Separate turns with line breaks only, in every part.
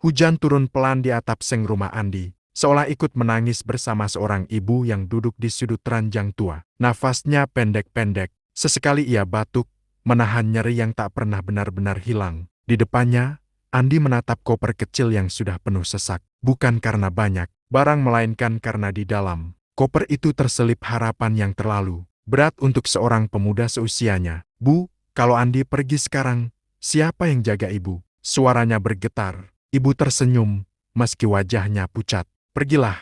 Hujan turun pelan di atap seng rumah Andi, seolah ikut menangis bersama seorang ibu yang duduk di sudut ranjang tua. Nafasnya pendek-pendek, sesekali ia batuk, menahan nyeri yang tak pernah benar-benar hilang. Di depannya, Andi menatap koper kecil yang sudah penuh sesak, bukan karena banyak barang melainkan karena di dalam koper itu terselip harapan yang terlalu berat untuk seorang pemuda seusianya. "Bu, kalau Andi pergi sekarang, siapa yang jaga ibu?" Suaranya bergetar. Ibu tersenyum, meski wajahnya pucat. "Pergilah,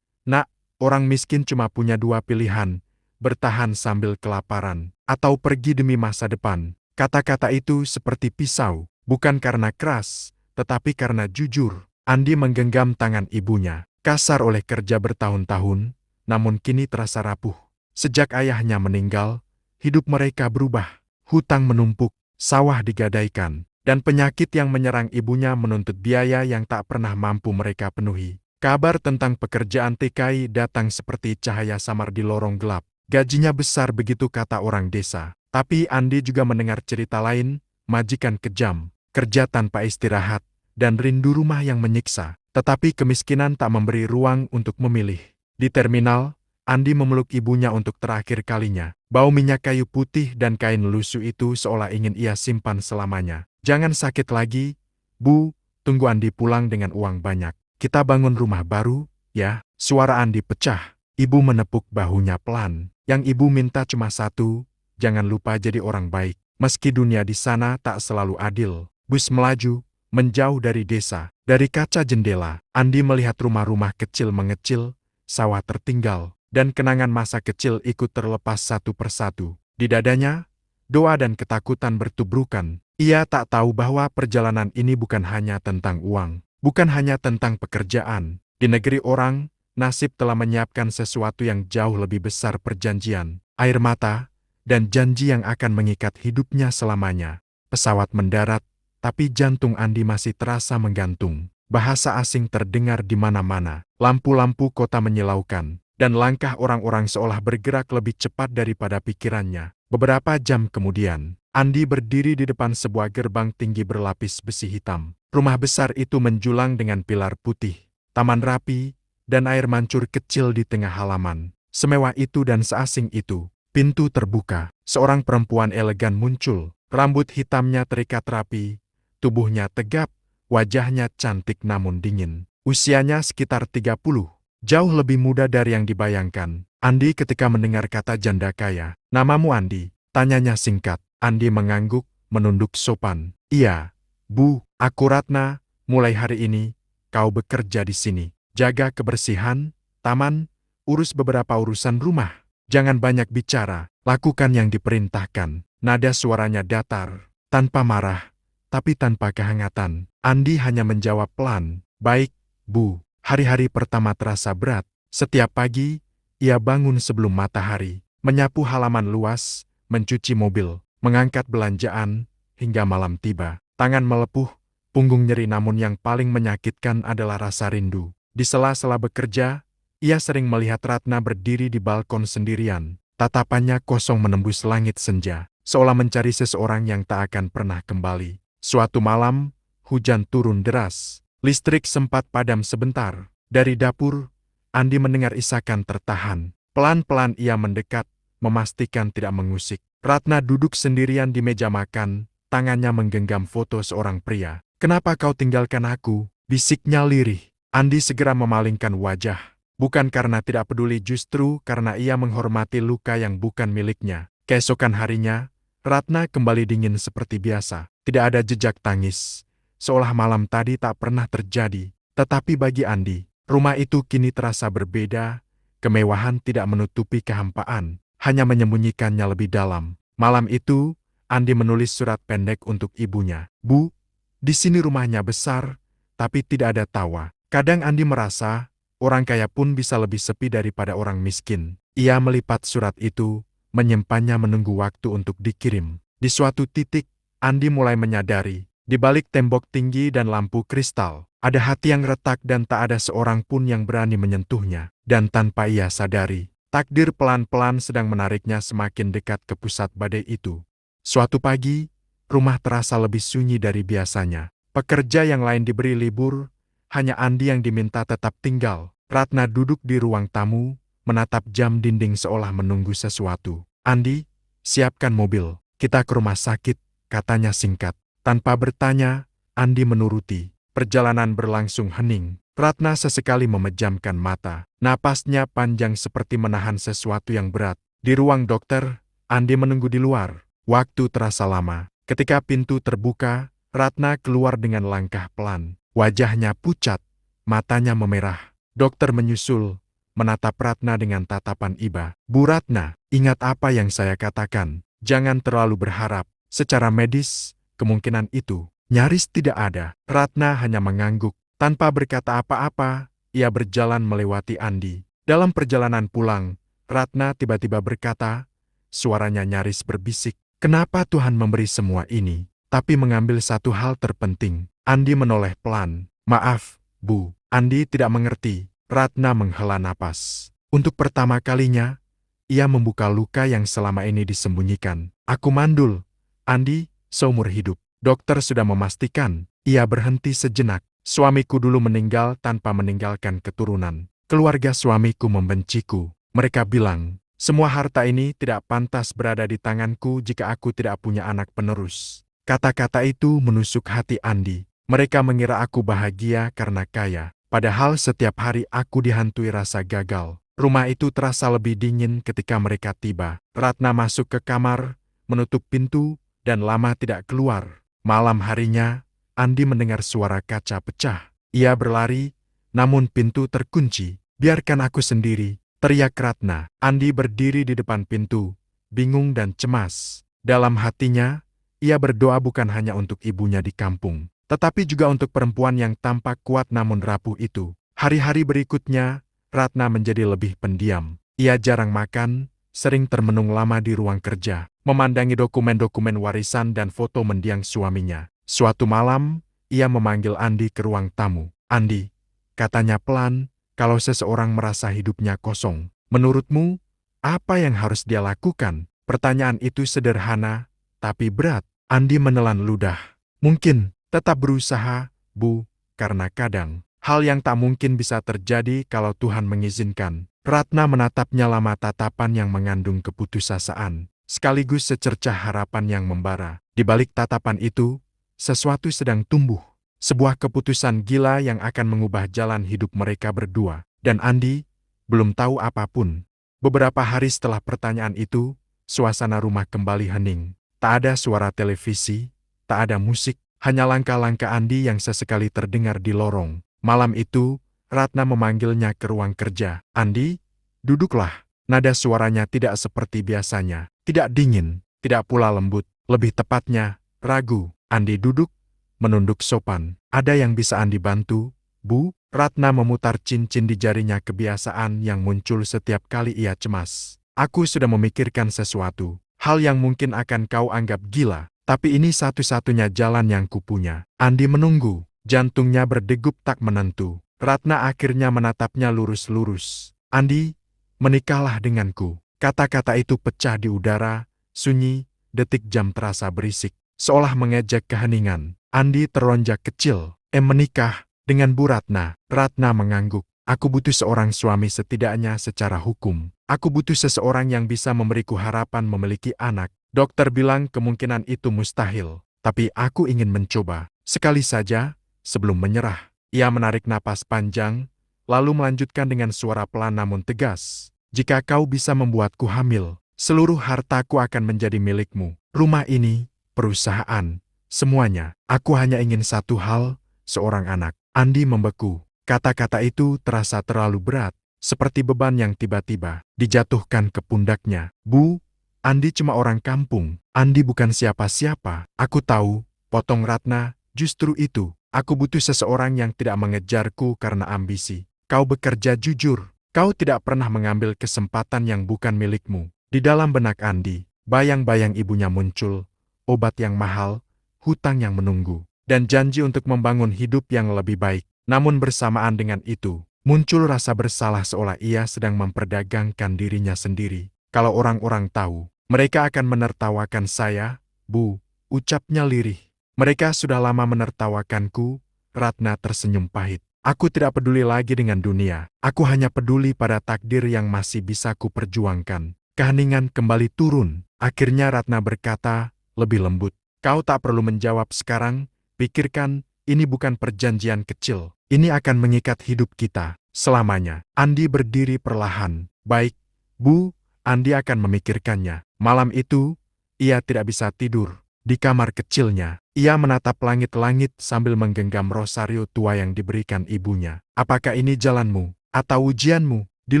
nak, orang miskin cuma punya dua pilihan, bertahan sambil kelaparan, atau pergi demi masa depan." Kata-kata itu seperti pisau, bukan karena keras, tetapi karena jujur. Andi menggenggam tangan ibunya, kasar oleh kerja bertahun-tahun, namun kini terasa rapuh. Sejak ayahnya meninggal, hidup mereka berubah. Hutang menumpuk, sawah digadaikan, dan penyakit yang menyerang ibunya menuntut biaya yang tak pernah mampu mereka penuhi. Kabar tentang pekerjaan TKI datang seperti cahaya samar di lorong gelap. Gajinya besar begitu kata orang desa. Tapi Andi juga mendengar cerita lain, majikan kejam, kerja tanpa istirahat, dan rindu rumah yang menyiksa. Tetapi kemiskinan tak memberi ruang untuk memilih. Di terminal, Andi memeluk ibunya untuk terakhir kalinya. Bau minyak kayu putih dan kain lusuh itu seolah ingin ia simpan selamanya. "Jangan sakit lagi, Bu, tunggu Andi pulang dengan uang banyak. Kita bangun rumah baru, ya." Suara Andi pecah. Ibu menepuk bahunya pelan. "Yang ibu minta cuma satu, jangan lupa jadi orang baik. Meski dunia di sana tak selalu adil." Bus melaju, menjauh dari desa. Dari kaca jendela, Andi melihat rumah-rumah kecil mengecil, sawah tertinggal, dan kenangan masa kecil ikut terlepas satu persatu. Di dadanya, doa dan ketakutan bertubrukan. Ia tak tahu bahwa perjalanan ini bukan hanya tentang uang, bukan hanya tentang pekerjaan. Di negeri orang, nasib telah menyiapkan sesuatu yang jauh lebih besar: perjanjian, air mata, dan janji yang akan mengikat hidupnya selamanya. Pesawat mendarat, tapi jantung Andi masih terasa menggantung. Bahasa asing terdengar di mana-mana. Lampu-lampu kota menyilaukan, dan langkah orang-orang seolah bergerak lebih cepat daripada pikirannya. Beberapa jam kemudian, Andi berdiri di depan sebuah gerbang tinggi berlapis besi hitam. Rumah besar itu menjulang dengan pilar putih, taman rapi, dan air mancur kecil di tengah halaman. Semewah itu dan seasing itu, pintu terbuka. Seorang perempuan elegan muncul, rambut hitamnya terikat rapi, tubuhnya tegap, wajahnya cantik namun dingin. Usianya sekitar 30, jauh lebih muda dari yang dibayangkan. Andi ketika mendengar kata janda kaya. "Namamu Andi?" tanyanya singkat. Andi mengangguk, menunduk sopan. "Iya, Bu, aku Ratna, mulai hari ini, kau bekerja di sini. Jaga kebersihan, taman, urus beberapa urusan rumah. Jangan banyak bicara, lakukan yang diperintahkan." Nada suaranya datar, tanpa marah, tapi tanpa kehangatan. Andi hanya menjawab pelan, "Baik, Bu." Hari-hari pertama terasa berat. Setiap pagi, ia bangun sebelum matahari, menyapu halaman luas, mencuci mobil, mengangkat belanjaan, hingga malam tiba. Tangan melepuh, punggung nyeri, namun yang paling menyakitkan adalah rasa rindu. Di sela-sela bekerja, ia sering melihat Ratna berdiri di balkon sendirian. Tatapannya kosong menembus langit senja, seolah mencari seseorang yang tak akan pernah kembali. Suatu malam, hujan turun deras. Listrik sempat padam sebentar. Dari dapur, Andi mendengar isakan tertahan. Pelan-pelan ia mendekat, memastikan tidak mengusik. Ratna duduk sendirian di meja makan, tangannya menggenggam foto seorang pria. "Kenapa kau tinggalkan aku?" bisiknya lirih. Andi segera memalingkan wajah. Bukan karena tidak peduli, justru karena ia menghormati luka yang bukan miliknya. Keesokan harinya, Ratna kembali dingin seperti biasa. Tidak ada jejak tangis, seolah malam tadi tak pernah terjadi. Tetapi bagi Andi, rumah itu kini terasa berbeda. Kemewahan tidak menutupi kehampaan, hanya menyembunyikannya lebih dalam. Malam itu, Andi menulis surat pendek untuk ibunya. "Bu, di sini rumahnya besar, tapi tidak ada tawa." Kadang Andi merasa, orang kaya pun bisa lebih sepi daripada orang miskin. Ia melipat surat itu, menyimpannya menunggu waktu untuk dikirim. Di suatu titik, Andi mulai menyadari, di balik tembok tinggi dan lampu kristal, ada hati yang retak dan tak ada seorang pun yang berani menyentuhnya. Dan tanpa ia sadari, takdir pelan-pelan sedang menariknya semakin dekat ke pusat badai itu. Suatu pagi, rumah terasa lebih sunyi dari biasanya. Pekerja yang lain diberi libur, Hanya Andi yang diminta tetap tinggal. Ratna duduk di ruang tamu, menatap jam dinding seolah menunggu sesuatu. Andi, siapkan mobil. Kita ke rumah sakit, katanya singkat. Tanpa bertanya, Andi menuruti. Perjalanan berlangsung hening. Ratna sesekali memejamkan mata. Napasnya panjang seperti menahan sesuatu yang berat. Di ruang dokter, Andi menunggu di luar. Waktu terasa lama. Ketika pintu terbuka, Ratna keluar dengan langkah pelan. Wajahnya pucat, matanya memerah. Dokter menyusul, menatap Ratna dengan tatapan iba. Bu Ratna, ingat apa yang saya katakan. Jangan terlalu berharap. Secara medis, kemungkinan itu nyaris tidak ada. Ratna hanya mengangguk. Tanpa berkata apa-apa, ia berjalan melewati Andi. Dalam perjalanan pulang, Ratna tiba-tiba berkata, suaranya nyaris berbisik, kenapa Tuhan memberi semua ini? Tapi mengambil satu hal terpenting. Andi menoleh pelan. Maaf, Bu. Andi tidak mengerti. Ratna menghela napas. Untuk pertama kalinya, ia membuka luka yang selama ini disembunyikan. Aku mandul. Andi, seumur hidup. Dokter sudah memastikan. Ia berhenti sejenak. Suamiku dulu meninggal tanpa meninggalkan keturunan. Keluarga suamiku membenciku. Mereka bilang, semua harta ini tidak pantas berada di tanganku jika aku tidak punya anak penerus. Kata-kata itu menusuk hati Andi. Mereka mengira aku bahagia karena kaya. Padahal setiap hari aku dihantui rasa gagal. Rumah itu terasa lebih dingin ketika mereka tiba. Ratna masuk ke kamar, menutup pintu, dan lama tidak keluar. Malam harinya, Andi mendengar suara kaca pecah. Ia berlari, namun pintu terkunci. Biarkan aku sendiri, teriak Ratna. Andi berdiri di depan pintu, bingung dan cemas. Dalam hatinya, ia berdoa bukan hanya untuk ibunya di kampung, tetapi juga untuk perempuan yang tampak kuat namun rapuh itu. Hari-hari berikutnya, Ratna menjadi lebih pendiam. Ia jarang makan, sering termenung lama di ruang kerja, memandangi dokumen-dokumen warisan dan foto mendiang suaminya. Suatu malam, ia memanggil Andi ke ruang tamu. Andi, katanya pelan, kalau seseorang merasa hidupnya kosong, menurutmu, apa yang harus dia lakukan? Pertanyaan itu sederhana, tapi berat. Andi menelan ludah. Mungkin, tetap berusaha, Bu, karena kadang, hal yang tak mungkin bisa terjadi kalau Tuhan mengizinkan. Ratna menatapnya lama, tatapan yang mengandung keputusasaan, sekaligus secercah harapan yang membara. Di balik tatapan itu, sesuatu sedang tumbuh. Sebuah keputusan gila yang akan mengubah jalan hidup mereka berdua. Dan Andi belum tahu apapun. Beberapa hari setelah pertanyaan itu, suasana rumah kembali hening. Tak ada suara televisi, tak ada musik, hanya langkah-langkah Andi yang sesekali terdengar di lorong. Malam itu, Ratna memanggilnya ke ruang kerja. Andi, duduklah. Nada suaranya tidak seperti biasanya. Tidak dingin, tidak pula lembut. Lebih tepatnya, ragu. Andi duduk, menunduk sopan. Ada yang bisa Andi bantu, Bu? Ratna memutar cincin di jarinya, kebiasaan yang muncul setiap kali ia cemas. Aku sudah memikirkan sesuatu. Hal yang mungkin akan kau anggap gila, tapi ini satu-satunya jalan yang kupunya. Andi menunggu, jantungnya berdegup tak menentu. Ratna akhirnya menatapnya lurus-lurus. Andi, menikahlah denganku. Kata-kata itu pecah di udara, sunyi, detik jam terasa berisik, seolah mengejek keheningan. Andi teronjak kecil. Menikah dengan Bu Ratna? Ratna mengangguk. Aku butuh seorang suami, setidaknya secara hukum. Aku butuh seseorang yang bisa memberiku harapan memiliki anak. Dokter bilang kemungkinan itu mustahil. Tapi aku ingin mencoba. Sekali saja, sebelum menyerah. Ia menarik napas panjang, lalu melanjutkan dengan suara pelan namun tegas. Jika kau bisa membuatku hamil, seluruh hartaku akan menjadi milikmu. Rumah ini, perusahaan, semuanya. Aku hanya ingin satu hal, seorang anak. Andi membeku. Kata-kata itu terasa terlalu berat, seperti beban yang tiba-tiba dijatuhkan ke pundaknya. Bu, Andi cuma orang kampung. Andi bukan siapa-siapa. Aku tahu, potong Ratna, justru itu. Aku butuh seseorang yang tidak mengejarku karena ambisi. Kau bekerja jujur. Kau tidak pernah mengambil kesempatan yang bukan milikmu. Di dalam benak Andi, bayang-bayang ibunya muncul, obat yang mahal, hutang yang menunggu, dan janji untuk membangun hidup yang lebih baik. Namun bersamaan dengan itu, muncul rasa bersalah seolah ia sedang memperdagangkan dirinya sendiri. Kalau orang-orang tahu, mereka akan menertawakan saya, Bu, ucapnya lirih. Mereka sudah lama menertawakanku. Ratna tersenyum pahit. Aku tidak peduli lagi dengan dunia. Aku hanya peduli pada takdir yang masih bisa kuperjuangkan. Keheningan kembali turun. Akhirnya Ratna berkata, lebih lembut. Kau tak perlu menjawab sekarang. Pikirkan, ini bukan perjanjian kecil. Ini akan mengikat hidup kita selamanya. Andi berdiri perlahan. Baik, Bu, Andi akan memikirkannya. Malam itu, ia tidak bisa tidur. Di kamar kecilnya, ia menatap langit-langit sambil menggenggam rosario tua yang diberikan ibunya. Apakah ini jalanmu, atau ujianmu? Di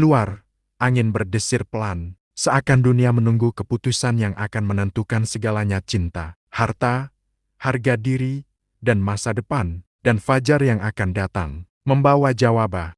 luar, angin berdesir pelan. Seakan dunia menunggu keputusan yang akan menentukan segalanya: cinta, harta, harga diri, dan masa depan. Dan fajar yang akan datang, membawa jawaban.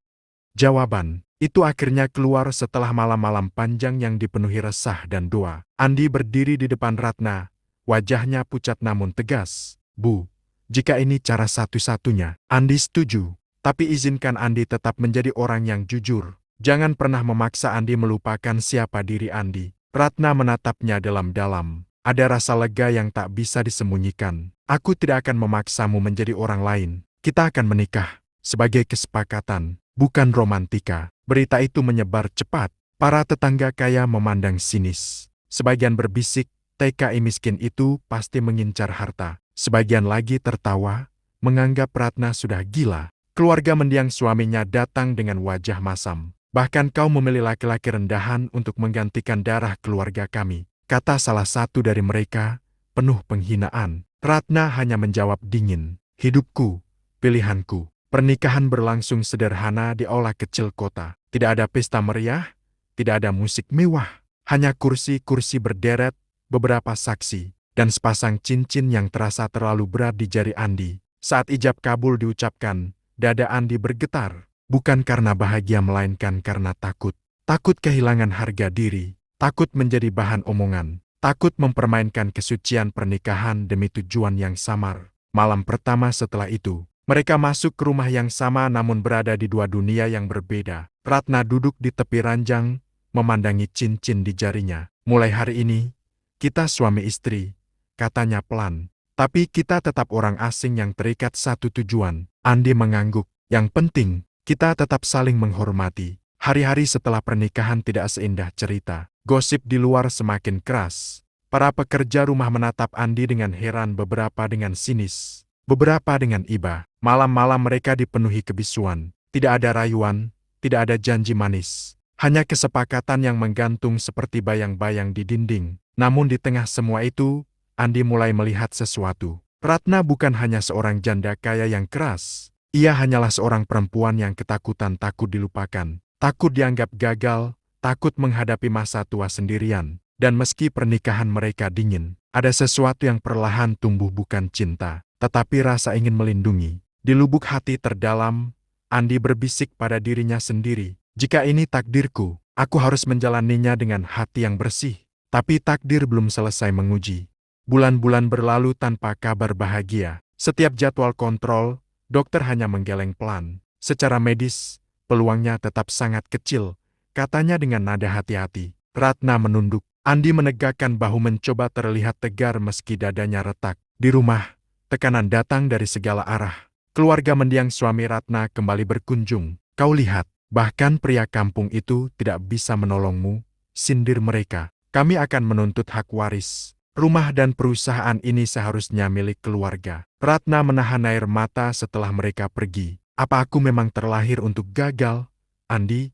Itu akhirnya keluar setelah malam-malam panjang yang dipenuhi resah dan doa. Andi berdiri di depan Ratna. Wajahnya pucat namun tegas. Bu, jika ini cara satu-satunya, Andi setuju. Tapi izinkan Andi tetap menjadi orang yang jujur. Jangan pernah memaksa Andi melupakan siapa diri Andi. Ratna menatapnya dalam-dalam. Ada rasa lega yang tak bisa disembunyikan. Aku tidak akan memaksamu menjadi orang lain. Kita akan menikah sebagai kesepakatan, bukan romantika. Berita itu menyebar cepat. Para tetangga kaya memandang sinis. Sebagian berbisik, TKI miskin itu pasti mengincar harta. Sebagian lagi tertawa, menganggap Ratna sudah gila. Keluarga mendiang suaminya datang dengan wajah masam. Bahkan kau memilih laki-laki rendahan untuk menggantikan darah keluarga kami, kata salah satu dari mereka, penuh penghinaan. Ratna hanya menjawab dingin, hidupku, pilihanku. Pernikahan berlangsung sederhana di aula kecil kota. Tidak ada pesta meriah, tidak ada musik mewah. Hanya kursi-kursi berderet, beberapa saksi, dan sepasang cincin yang terasa terlalu berat di jari Andi. Saat ijab kabul diucapkan, dada Andi bergetar. Bukan karena bahagia melainkan karena takut. Takut kehilangan harga diri. Takut menjadi bahan omongan. Takut mempermainkan kesucian pernikahan demi tujuan yang samar. Malam pertama setelah itu, mereka masuk ke rumah yang sama namun berada di dua dunia yang berbeda. Ratna duduk di tepi ranjang, memandangi cincin di jarinya. Mulai hari ini, kita suami istri, katanya pelan. Tapi kita tetap orang asing yang terikat satu tujuan. Andi mengangguk. Yang penting, kita tetap saling menghormati. Hari-hari setelah pernikahan tidak seindah cerita. Gosip di luar semakin keras. Para pekerja rumah menatap Andi dengan heran, beberapa dengan sinis, beberapa dengan iba. Malam-malam mereka dipenuhi kebisuan. Tidak ada rayuan, tidak ada janji manis. Hanya kesepakatan yang menggantung seperti bayang-bayang di dinding. Namun di tengah semua itu, Andi mulai melihat sesuatu. Ratna bukan hanya seorang janda kaya yang keras. Ia hanyalah seorang perempuan yang ketakutan, takut dilupakan, takut dianggap gagal, takut menghadapi masa tua sendirian. Dan meski pernikahan mereka dingin, ada sesuatu yang perlahan tumbuh, bukan cinta, tetapi rasa ingin melindungi. Di lubuk hati terdalam, Andi berbisik pada dirinya sendiri, jika ini takdirku, aku harus menjalaninya dengan hati yang bersih. Tapi takdir belum selesai menguji. Bulan-bulan berlalu tanpa kabar bahagia. Setiap jadwal kontrol, dokter hanya menggeleng pelan. Secara medis, peluangnya tetap sangat kecil, katanya dengan nada hati-hati. Ratna menunduk. Andi menegakkan bahu mencoba terlihat tegar meski dadanya retak. Di rumah, tekanan datang dari segala arah. Keluarga mendiang suami Ratna kembali berkunjung. Kau lihat, bahkan pria kampung itu tidak bisa menolongmu, sindir mereka. Kami akan menuntut hak waris. Rumah dan perusahaan ini seharusnya milik keluarga. Ratna menahan air mata setelah mereka pergi. Apa aku memang terlahir untuk gagal? Andi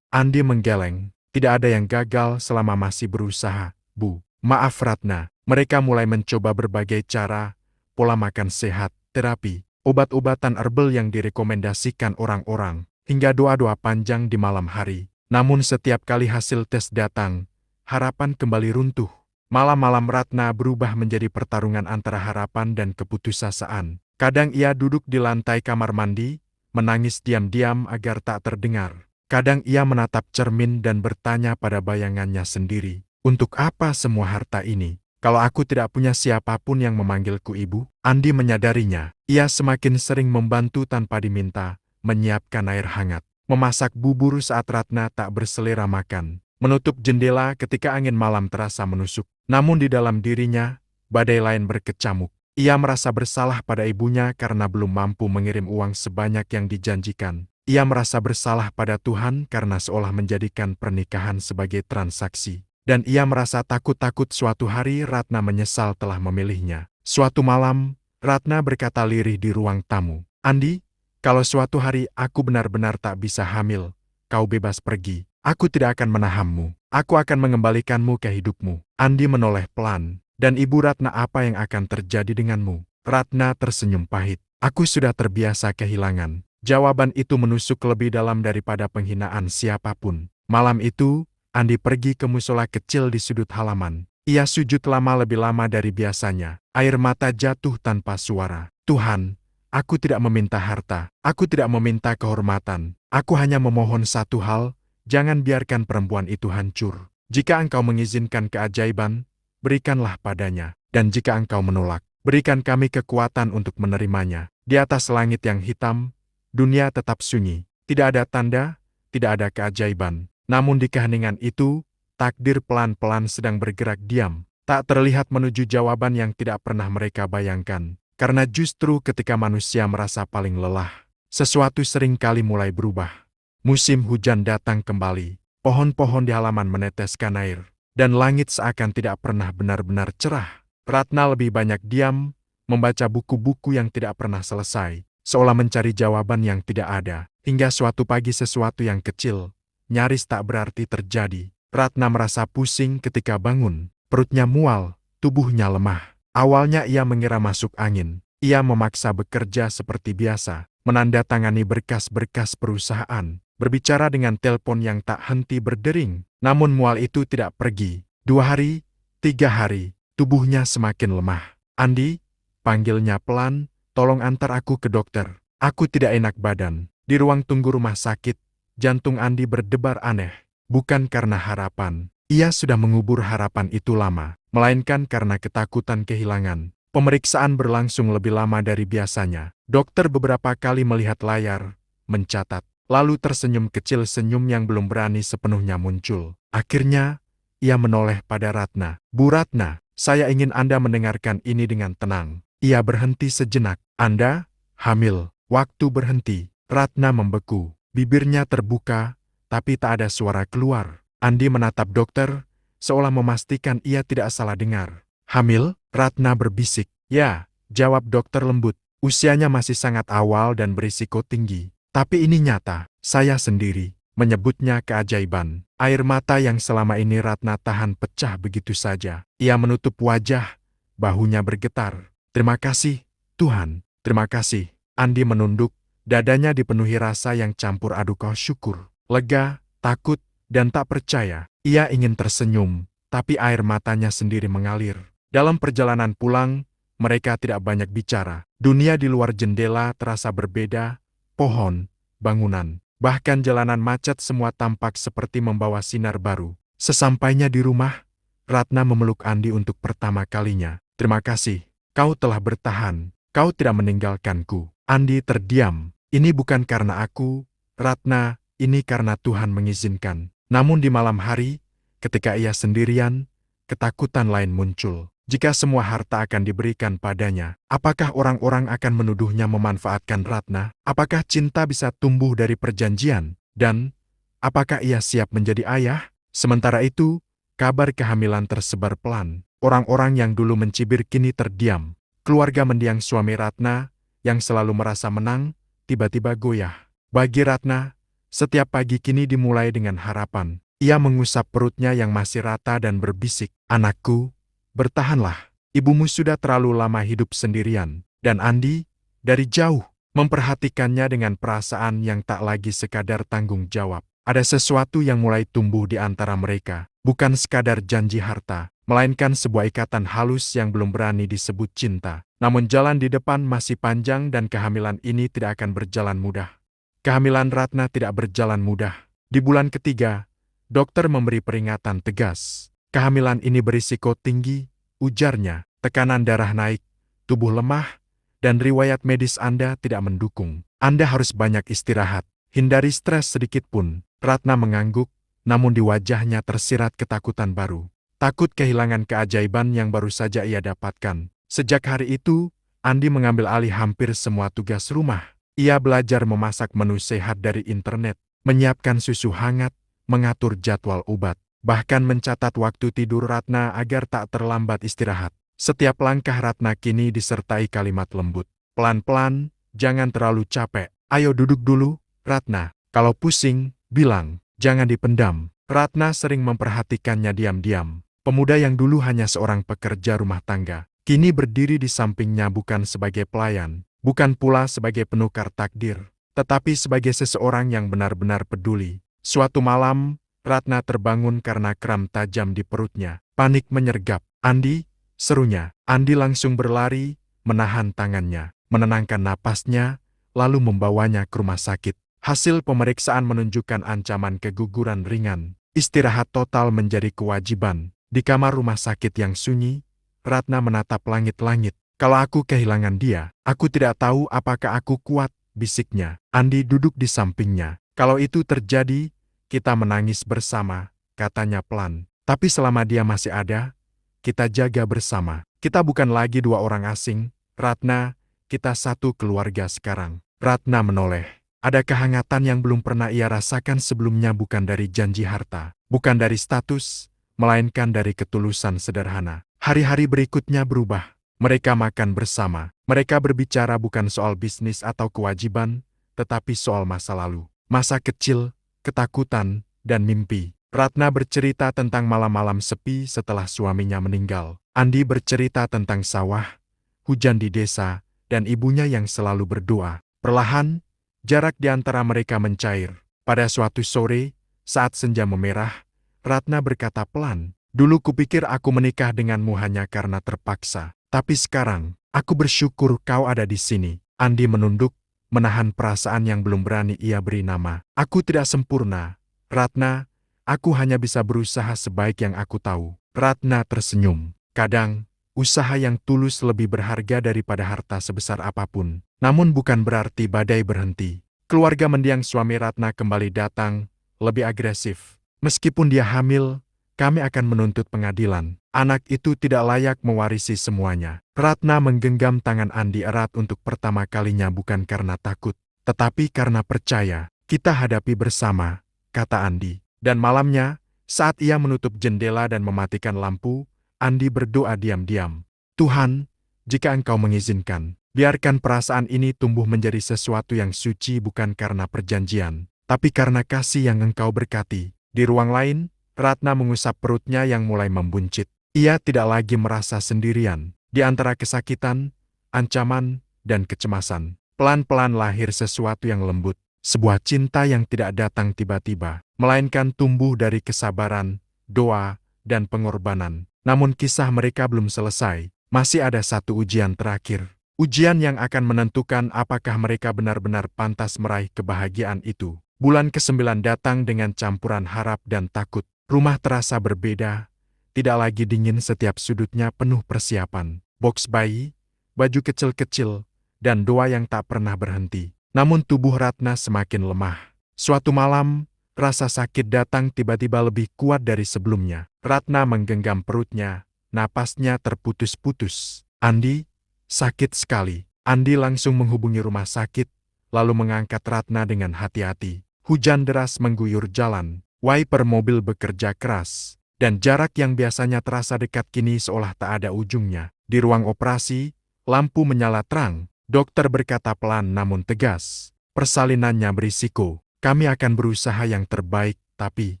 menggeleng. Tidak ada yang gagal selama masih berusaha, Bu. Maaf Ratna. Mereka mulai mencoba berbagai cara, pola makan sehat, terapi, obat-obatan herbal yang direkomendasikan orang-orang, hingga doa-doa panjang di malam hari. Namun setiap kali hasil tes datang, harapan kembali runtuh. Malam-malam Ratna berubah menjadi pertarungan antara harapan dan keputusasaan. Kadang ia duduk di lantai kamar mandi, menangis diam-diam agar tak terdengar. Kadang ia menatap cermin dan bertanya pada bayangannya sendiri, untuk apa semua harta ini? Kalau aku tidak punya siapapun yang memanggilku ibu? Andi menyadarinya. Ia semakin sering membantu tanpa diminta, menyiapkan air hangat, memasak bubur saat Ratna tak berselera makan, menutup jendela ketika angin malam terasa menusuk. Namun di dalam dirinya, badai lain berkecamuk. Ia merasa bersalah pada ibunya karena belum mampu mengirim uang sebanyak yang dijanjikan. Ia merasa bersalah pada Tuhan karena seolah menjadikan pernikahan sebagai transaksi. Dan ia merasa takut-takut suatu hari Ratna menyesal telah memilihnya. Suatu malam, Ratna berkata lirih di ruang tamu, "Andi, kalau suatu hari aku benar-benar tak bisa hamil, kau bebas pergi. Aku tidak akan menahanmu. Aku akan mengembalikanmu ke hidupmu." Andi menoleh pelan. "Dan Ibu Ratna, apa yang akan terjadi denganmu?" Ratna tersenyum pahit. "Aku sudah terbiasa kehilangan." Jawaban itu menusuk lebih dalam daripada penghinaan siapapun. Malam itu, Andi pergi ke musola kecil di sudut halaman. Ia sujud lama, lebih lama dari biasanya. Air mata jatuh tanpa suara. "Tuhan, aku tidak meminta harta. Aku tidak meminta kehormatan. Aku hanya memohon satu hal, jangan biarkan perempuan itu hancur. Jika Engkau mengizinkan keajaiban, berikanlah padanya. Dan jika Engkau menolak, berikan kami kekuatan untuk menerimanya." Di atas langit yang hitam, dunia tetap sunyi. Tidak ada tanda, tidak ada keajaiban. Namun di keheningan itu, takdir pelan-pelan sedang bergerak diam. Tak terlihat menuju jawaban yang tidak pernah mereka bayangkan. Karena justru ketika manusia merasa paling lelah, sesuatu sering kali mulai berubah. Musim hujan datang kembali. Pohon-pohon di halaman meneteskan air. Dan langit seakan tidak pernah benar-benar cerah. Ratna lebih banyak diam, membaca buku-buku yang tidak pernah selesai. Seolah mencari jawaban yang tidak ada. Hingga suatu pagi sesuatu yang kecil, nyaris tak berarti terjadi. Ratna merasa pusing ketika bangun. Perutnya mual, tubuhnya lemah. Awalnya ia mengira masuk angin. Ia memaksa bekerja seperti biasa, menandatangani berkas-berkas perusahaan, berbicara dengan telepon yang tak henti berdering. Namun mual itu tidak pergi. 2 hari, 3 hari, tubuhnya semakin lemah. "Andi," panggilnya pelan, "tolong antar aku ke dokter. Aku tidak enak badan." Di ruang tunggu rumah sakit, jantung Andi berdebar aneh. Bukan karena harapan. Ia sudah mengubur harapan itu lama, melainkan karena ketakutan kehilangan. Pemeriksaan berlangsung lebih lama dari biasanya. Dokter beberapa kali melihat layar, mencatat, lalu tersenyum kecil, senyum yang belum berani sepenuhnya muncul. Akhirnya, ia menoleh pada Ratna. "Bu Ratna, saya ingin Anda mendengarkan ini dengan tenang." Ia berhenti sejenak. "Anda hamil." Waktu berhenti. Ratna membeku. Bibirnya terbuka, tapi tak ada suara keluar. Andi menatap dokter, seolah memastikan ia tidak salah dengar. "Hamil?" Ratna berbisik. "Ya," jawab dokter lembut. "Usianya masih sangat awal dan berisiko tinggi. Tapi ini nyata, saya sendiri." Menyebutnya keajaiban. Air mata yang selama ini Ratna tahan pecah begitu saja. Ia menutup wajah, bahunya bergetar. "Terima kasih, Tuhan. Terima kasih." Andi menunduk, dadanya dipenuhi rasa yang campur aduk syukur, lega, takut, dan tak percaya. Ia ingin tersenyum, tapi air matanya sendiri mengalir. Dalam perjalanan pulang, mereka tidak banyak bicara. Dunia di luar jendela terasa berbeda, pohon, bangunan, bahkan jalanan macet semua tampak seperti membawa sinar baru. Sesampainya di rumah, Ratna memeluk Andi untuk pertama kalinya. "Terima kasih, kau telah bertahan, kau tidak meninggalkanku." Andi terdiam. "Ini bukan karena aku, Ratna, ini karena Tuhan mengizinkan." Namun di malam hari, ketika ia sendirian, ketakutan lain muncul. Jika semua harta akan diberikan padanya, apakah orang-orang akan menuduhnya memanfaatkan Ratna? Apakah cinta bisa tumbuh dari perjanjian? Dan, apakah ia siap menjadi ayah? Sementara itu, kabar kehamilan tersebar pelan. Orang-orang yang dulu mencibir kini terdiam. Keluarga mendiang suami Ratna, yang selalu merasa menang, tiba-tiba goyah. Bagi Ratna, setiap pagi kini dimulai dengan harapan. Ia mengusap perutnya yang masih rata dan berbisik, "Anakku, bertahanlah. Ibumu sudah terlalu lama hidup sendirian." Dan Andi, dari jauh, memperhatikannya dengan perasaan yang tak lagi sekadar tanggung jawab. Ada sesuatu yang mulai tumbuh di antara mereka, bukan sekadar janji harta, melainkan sebuah ikatan halus yang belum berani disebut cinta. Namun jalan di depan masih panjang dan kehamilan ini tidak akan berjalan mudah. Kehamilan Ratna tidak berjalan mudah. Di bulan ketiga, dokter memberi peringatan tegas. "Kehamilan ini berisiko tinggi," ujarnya. "Tekanan darah naik, tubuh lemah, dan riwayat medis Anda tidak mendukung. Anda harus banyak istirahat. Hindari stres sedikit pun." Ratna mengangguk, namun di wajahnya tersirat ketakutan baru. Takut kehilangan keajaiban yang baru saja ia dapatkan. Sejak hari itu, Andi mengambil alih hampir semua tugas rumah. Ia belajar memasak menu sehat dari internet, menyiapkan susu hangat, mengatur jadwal obat, bahkan mencatat waktu tidur Ratna agar tak terlambat istirahat. Setiap langkah Ratna kini disertai kalimat lembut. Pelan-pelan, jangan terlalu capek. Ayo duduk dulu, Ratna. Kalau pusing, bilang, jangan dipendam. Ratna sering memperhatikannya diam-diam. Pemuda yang dulu hanya seorang pekerja rumah tangga, kini berdiri di sampingnya bukan sebagai pelayan, bukan pula sebagai penukar takdir, tetapi sebagai seseorang yang benar-benar peduli. Suatu malam, Ratna terbangun karena kram tajam di perutnya. Panik menyergap. Andi, serunya. Andi langsung berlari, menahan tangannya, menenangkan napasnya, lalu membawanya ke rumah sakit. Hasil pemeriksaan menunjukkan ancaman keguguran ringan. Istirahat total menjadi kewajiban. Di kamar rumah sakit yang sunyi, Ratna menatap langit-langit. Kalau aku kehilangan dia, aku tidak tahu apakah aku kuat, bisiknya. Andi duduk di sampingnya. Kalau itu terjadi, kita menangis bersama, katanya pelan. Tapi selama dia masih ada, kita jaga bersama. Kita bukan lagi dua orang asing, Ratna, kita satu keluarga sekarang. Ratna menoleh. Ada kehangatan yang belum pernah ia rasakan sebelumnya, bukan dari janji harta, bukan dari status, melainkan dari ketulusan sederhana. Hari-hari berikutnya berubah. Mereka makan bersama. Mereka berbicara bukan soal bisnis atau kewajiban, tetapi soal masa lalu, masa kecil, ketakutan, dan mimpi. Ratna bercerita tentang malam-malam sepi setelah suaminya meninggal. Andi bercerita tentang sawah, hujan di desa, dan ibunya yang selalu berdoa. Perlahan, jarak di antara mereka mencair. Pada suatu sore, saat senja memerah, Ratna berkata pelan, "Dulu kupikir aku menikah denganmu hanya karena terpaksa. Tapi sekarang, aku bersyukur kau ada di sini." Andi menunduk, menahan perasaan yang belum berani ia beri nama. "Aku tidak sempurna, Ratna. Aku hanya bisa berusaha sebaik yang aku tahu." Ratna tersenyum. Kadang, usaha yang tulus lebih berharga daripada harta sebesar apapun. Namun bukan berarti badai berhenti. Keluarga mendiang suami Ratna kembali datang, lebih agresif. "Meskipun dia hamil, kami akan menuntut pengadilan. Anak itu tidak layak mewarisi semuanya." Ratna menggenggam tangan Andi erat untuk pertama kalinya, bukan karena takut, tetapi karena percaya. "Kita hadapi bersama," kata Andi. Dan malamnya, saat ia menutup jendela dan mematikan lampu, Andi berdoa diam-diam. "Tuhan, jika Engkau mengizinkan, biarkan perasaan ini tumbuh menjadi sesuatu yang suci, bukan karena perjanjian, tapi karena kasih yang Engkau berkati." Di ruang lain, Ratna mengusap perutnya yang mulai membuncit. Ia tidak lagi merasa sendirian. Di antara kesakitan, ancaman, dan kecemasan, pelan-pelan lahir sesuatu yang lembut. Sebuah cinta yang tidak datang tiba-tiba, melainkan tumbuh dari kesabaran, doa, dan pengorbanan. Namun kisah mereka belum selesai. Masih ada satu ujian terakhir. Ujian yang akan menentukan apakah mereka benar-benar pantas meraih kebahagiaan itu. Bulan ke-9 datang dengan campuran harap dan takut. Rumah terasa berbeda. Tidak lagi dingin, setiap sudutnya penuh persiapan. Boks bayi, baju kecil-kecil, dan doa yang tak pernah berhenti. Namun tubuh Ratna semakin lemah. Suatu malam, rasa sakit datang tiba-tiba lebih kuat dari sebelumnya. Ratna menggenggam perutnya, napasnya terputus-putus. "Andi, sakit sekali." Andi langsung menghubungi rumah sakit, lalu mengangkat Ratna dengan hati-hati. Hujan deras mengguyur jalan, wiper mobil bekerja keras, dan jarak yang biasanya terasa dekat kini seolah tak ada ujungnya. Di ruang operasi, lampu menyala terang. Dokter berkata pelan namun tegas, "Persalinannya berisiko. Kami akan berusaha yang terbaik, tapi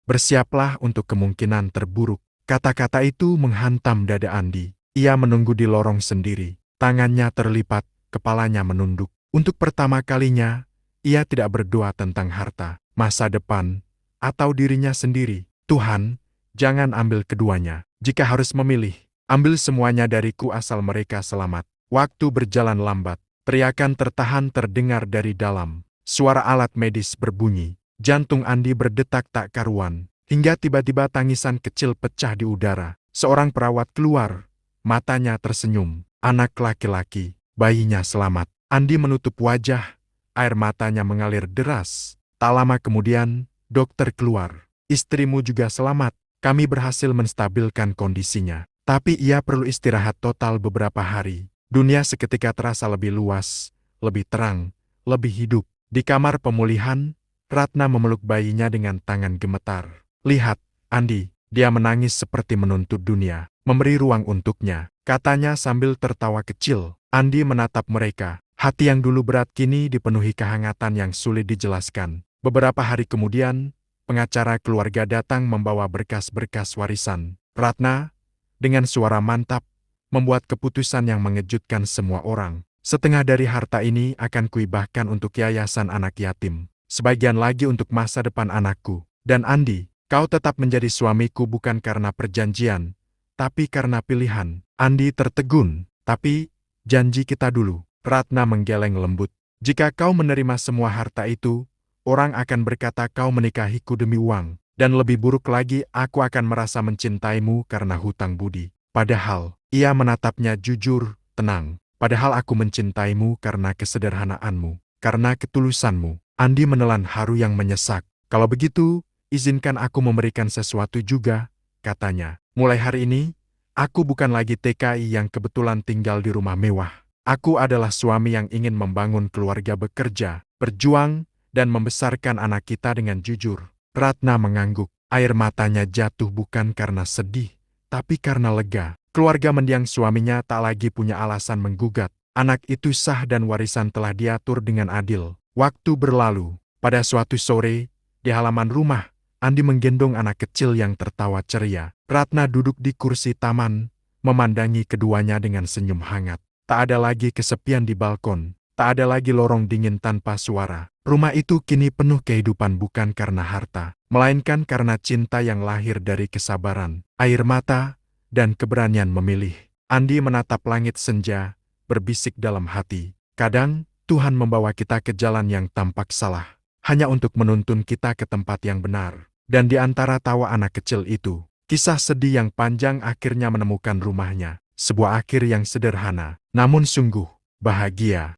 bersiaplah untuk kemungkinan terburuk." Kata-kata itu menghantam dada Andi. Ia menunggu di lorong sendiri. Tangannya terlipat, kepalanya menunduk. Untuk pertama kalinya, ia tidak berdoa tentang harta, masa depan, atau dirinya sendiri. "Tuhan, jangan ambil keduanya. Jika harus memilih, ambil semuanya dariku asal mereka selamat." Waktu berjalan lambat. Teriakan tertahan terdengar dari dalam. Suara alat medis berbunyi. Jantung Andi berdetak tak karuan. Hingga tiba-tiba tangisan kecil pecah di udara. Seorang perawat keluar. Matanya tersenyum. Anak laki-laki. Bayinya selamat. Andi menutup wajah. Air matanya mengalir deras. Tak lama kemudian, dokter keluar. "Istrimu juga selamat. Kami berhasil menstabilkan kondisinya. Tapi ia perlu istirahat total beberapa hari." Dunia seketika terasa lebih luas, lebih terang, lebih hidup. Di kamar pemulihan, Ratna memeluk bayinya dengan tangan gemetar. "Lihat, Andi," dia menangis seperti menuntut dunia. "Memberi ruang untuknya," katanya sambil tertawa kecil. Andi menatap mereka. Hati yang dulu berat kini dipenuhi kehangatan yang sulit dijelaskan. Beberapa hari kemudian, pengacara keluarga datang membawa berkas-berkas warisan. Ratna, dengan suara mantap, membuat keputusan yang mengejutkan semua orang. "Setengah dari harta ini akan kuhibahkan untuk yayasan anak yatim. Sebagian lagi untuk masa depan anakku. Dan Andi, kau tetap menjadi suamiku bukan karena perjanjian, tapi karena pilihan." Andi tertegun. "Tapi, janji kita dulu." Ratna menggeleng lembut. "Jika kau menerima semua harta itu, orang akan berkata kau menikahiku demi uang. Dan lebih buruk lagi, aku akan merasa mencintaimu karena hutang budi. Padahal," ia menatapnya jujur, tenang, "padahal aku mencintaimu karena kesederhanaanmu, karena ketulusanmu." Andi menelan haru yang menyesak. "Kalau begitu, izinkan aku memberikan sesuatu juga," katanya. "Mulai hari ini, aku bukan lagi TKI yang kebetulan tinggal di rumah mewah. Aku adalah suami yang ingin membangun keluarga, bekerja, berjuang, dan membesarkan anak kita dengan jujur." Ratna mengangguk. Air matanya jatuh bukan karena sedih, tapi karena lega. Keluarga mendiang suaminya tak lagi punya alasan menggugat. Anak itu sah dan warisan telah diatur dengan adil. Waktu berlalu. Pada suatu sore, di halaman rumah, Andi menggendong anak kecil yang tertawa ceria. Ratna duduk di kursi taman, memandangi keduanya dengan senyum hangat. Tak ada lagi kesepian di balkon. Tak ada lagi lorong dingin tanpa suara. Rumah itu kini penuh kehidupan bukan karena harta, melainkan karena cinta yang lahir dari kesabaran, air mata, dan keberanian memilih. Andi menatap langit senja, berbisik dalam hati. "Kadang, Tuhan membawa kita ke jalan yang tampak salah, hanya untuk menuntun kita ke tempat yang benar." Dan di antara tawa anak kecil itu, kisah sedih yang panjang akhirnya menemukan rumahnya. Sebuah akhir yang sederhana, namun sungguh bahagia.